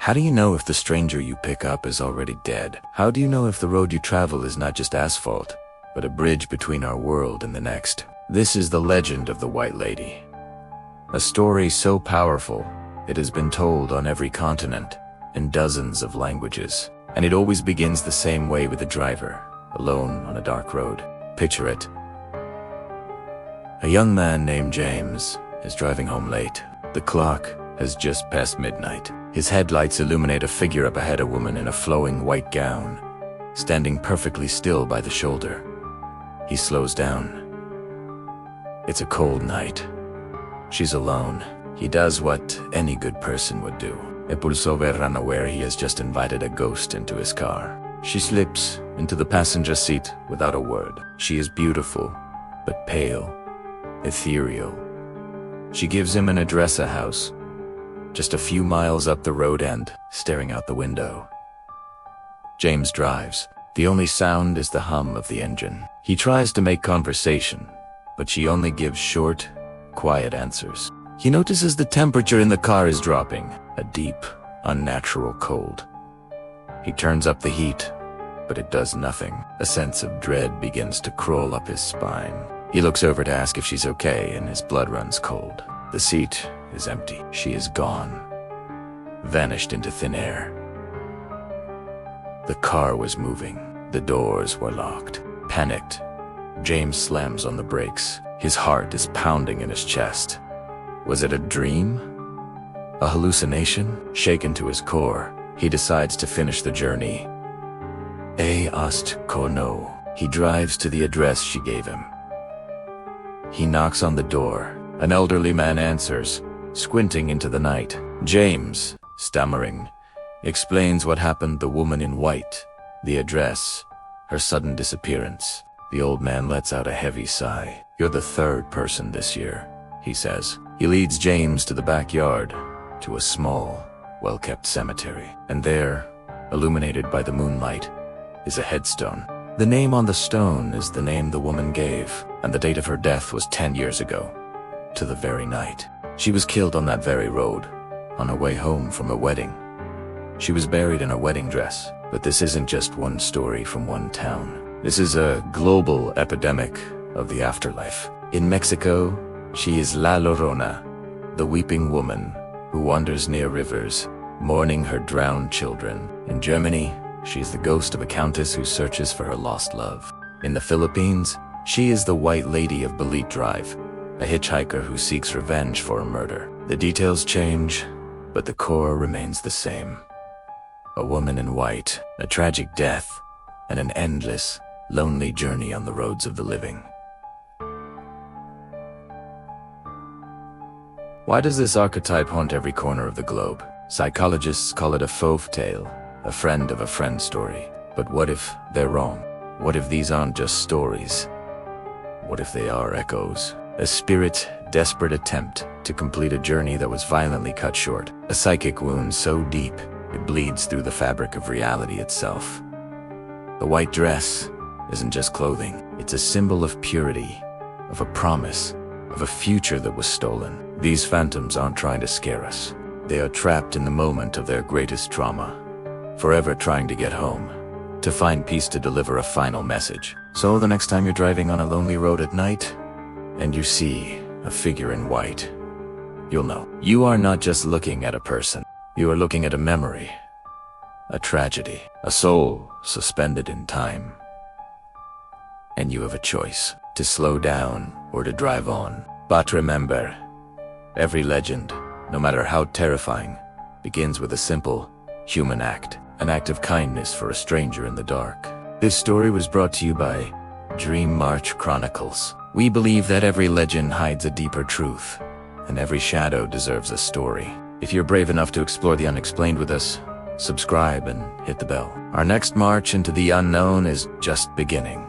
How do you know if the stranger you pick up is already dead? How do you know if the road you travel is not just asphalt, but a bridge between our world and the next? This is the legend of the White Lady. A story so powerful, it has been told on every continent, in dozens of languages. And it always begins the same way with a driver, alone on a dark road. Picture it. A young man named James is driving home late. The clock has just passed midnight. His headlights illuminate a figure up ahead, a woman in a flowing white gown, standing perfectly still by the shoulder. He slows down. It's a cold night. She's alone. He does what any good person would do. Impulsover, unaware he has just invited a ghost into his car. She slips into the passenger seat without a word. She is beautiful, but pale, ethereal. She gives him an address, a house, just a few miles up the road and staring out the window. James drives. The only sound is the hum of the engine. He tries to make conversation, but she only gives short, quiet answers. He notices the temperature in the car is dropping, a deep, unnatural cold. He turns up the heat, but it does nothing. A sense of dread begins to crawl up his spine. He looks over to ask if she's okay, and his blood runs cold. The seat is empty. She is gone, vanished into thin air. The car was moving. The doors were locked. Panicked, James slams on the brakes. His heart is pounding in his chest. Was it a dream? A hallucination? Shaken to his core, he decides to finish the journey. Ast Kono. He drives to the address she gave him. He knocks on the door. An elderly man answers, squinting into the night. James, stammering, explains what happened: the woman in white, the address, her sudden disappearance. The old man lets out a heavy sigh. You're the third person this year, he says. He leads James to the backyard, to a small, well-kept cemetery. And there, illuminated by the moonlight, is a headstone. The name on the stone is the name the woman gave, and the date of her death was 10 years ago, to the very night. She was killed on that very road, on her way home from a wedding. She was buried in a wedding dress. But this isn't just one story from one town. This is a global epidemic of the afterlife. In Mexico, she is La Llorona, the weeping woman who wanders near rivers, mourning her drowned children. In Germany, she is the ghost of a countess who searches for her lost love. In the Philippines, she is the White Lady of Balit Drive, a hitchhiker who seeks revenge for a murder. The details change, but the core remains the same. A woman in white, a tragic death, and an endless, lonely journey on the roads of the living. Why does this archetype haunt every corner of the globe? Psychologists call it a fauve tale, a friend of a friend story. But what if they're wrong? What if these aren't just stories? What if they are echoes? A desperate attempt to complete a journey that was violently cut short. A psychic wound so deep, it bleeds through the fabric of reality itself. The white dress isn't just clothing. It's a symbol of purity, of a promise, of a future that was stolen. These phantoms aren't trying to scare us. They are trapped in the moment of their greatest trauma, forever trying to get home, to find peace, to deliver a final message. So the next time you're driving on a lonely road at night, and you see a figure in white, you'll know. You are not just looking at a person. You are looking at a memory, a tragedy, a soul suspended in time. And you have a choice, to slow down or to drive on. But remember, every legend, no matter how terrifying, begins with a simple, human act. An act of kindness for a stranger in the dark. This story was brought to you by Dreammarch Chronicles. We believe that every legend hides a deeper truth, and every shadow deserves a story. If you're brave enough to explore the unexplained with us, subscribe and hit the bell. Our next march into the unknown is just beginning.